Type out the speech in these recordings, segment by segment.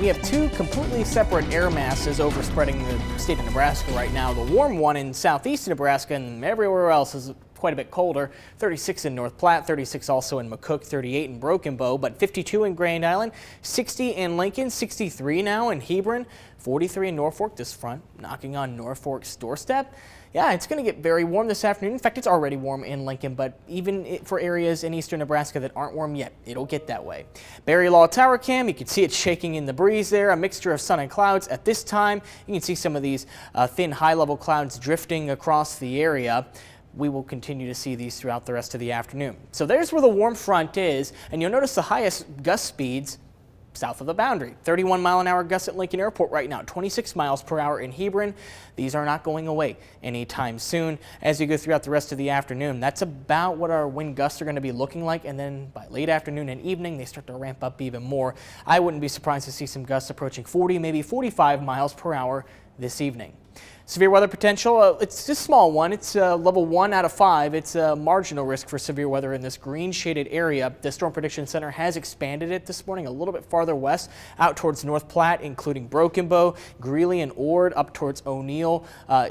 We have two completely separate air masses overspreading the state of Nebraska right now. The warm one in southeast Nebraska, and everywhere else is quite a bit colder. 36 in North Platte, 36 also in McCook, 38 in Broken Bow, but 52 in Grand Island, 60 in Lincoln, 63 now in Hebron, 43 in Norfolk. This front knocking on Norfolk's doorstep. Yeah, it's going to get very warm this afternoon. In fact, it's already warm in Lincoln, but even for areas in eastern Nebraska that aren't warm yet, it'll get that way. Barry Law Tower Cam, you can see it shaking in the breeze there, a mixture of sun and clouds. At this time, you can see some of these thin high-level clouds drifting across the area. We will continue to see these throughout the rest of the afternoon. So there's where the warm front is, and you'll notice the highest gust speeds south of the boundary. 31-mile-an-hour gusts at Lincoln Airport right now, 26 miles per hour in Hebron. These are not going away anytime soon. As you go throughout the rest of the afternoon, that's about what our wind gusts are going to be looking like, and then by late afternoon and evening, they start to ramp up even more. I wouldn't be surprised to see some gusts approaching 40, maybe 45 miles per hour this evening. Severe weather potential, it's a small one. It's level 1 out of 5. It's a marginal risk for severe weather in this green shaded area. The Storm Prediction Center has expanded it this morning a little bit farther west out towards North Platte, including Broken Bow, Greeley and Ord, up towards O'Neill,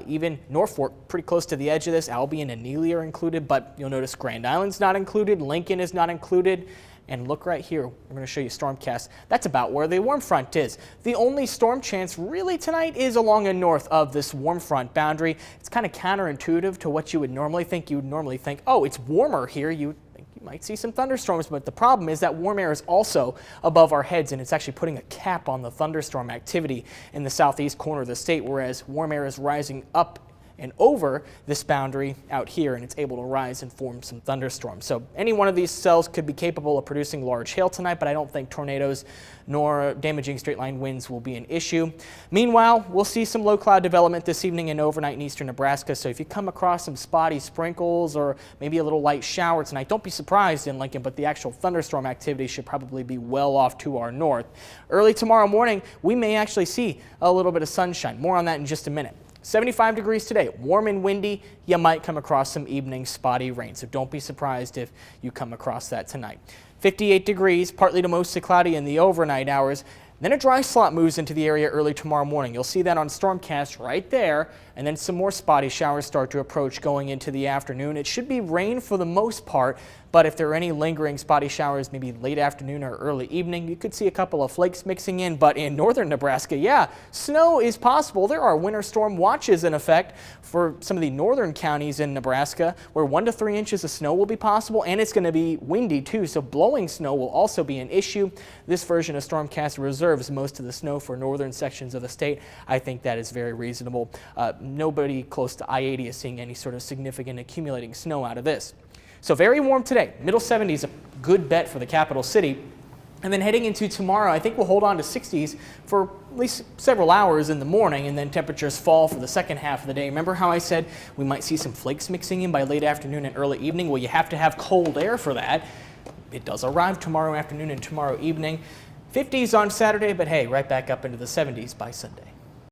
even Norfolk, pretty close to the edge of this. Albion and Neely are included, but you'll notice Grand Island's not included. Lincoln is not included. And look right here, we're going to show you Stormcast. That's about where the warm front is. The only storm chance really tonight is along and north of this warm front boundary. It's kind of counterintuitive to what you would normally think. You would normally think, oh, it's warmer here. You would think you might see some thunderstorms, but the problem is that warm air is also above our heads, and it's actually putting a cap on the thunderstorm activity in the southeast corner of the state, whereas warm air is rising up and over this boundary out here, and it's able to rise and form some thunderstorms. So any one of these cells could be capable of producing large hail tonight, but I don't think tornadoes nor damaging straight line winds will be an issue. Meanwhile, we'll see some low cloud development this evening and overnight in eastern Nebraska. So if you come across some spotty sprinkles or maybe a little light shower tonight, don't be surprised in Lincoln, but the actual thunderstorm activity should probably be well off to our north. Early tomorrow morning, we may actually see a little bit of sunshine. More on that in just a minute. 75 degrees today, warm and windy. You might come across some evening spotty rain, so don't be surprised if you come across that tonight. 58 degrees, partly to mostly cloudy in the overnight hours. Then a dry slot moves into the area early tomorrow morning. You'll see that on Stormcast right there, and then some more spotty showers start to approach going into the afternoon. It should be rain for the most part, but if there are any lingering spotty showers, maybe late afternoon or early evening, you could see a couple of flakes mixing in. But in northern Nebraska, yeah, snow is possible. There are winter storm watches in effect for some of the northern counties in Nebraska, where 1 to 3 inches of snow will be possible, and it's going to be windy too, so blowing snow will also be an issue. This version of Stormcast reserves most of the snow for northern sections of the state. I think that is very reasonable. Nobody close to I-80 is seeing any sort of significant accumulating snow out of this. So very warm today. Middle 70s, a good bet for the capital city. And then heading into tomorrow, I think we'll hold on to 60s for at least several hours in the morning, and then temperatures fall for the second half of the day. Remember how I said we might see some flakes mixing in by late afternoon and early evening? Well, you have to have cold air for that. It does arrive tomorrow afternoon and tomorrow evening. 50s on Saturday, but hey, right back up into the 70s by Sunday.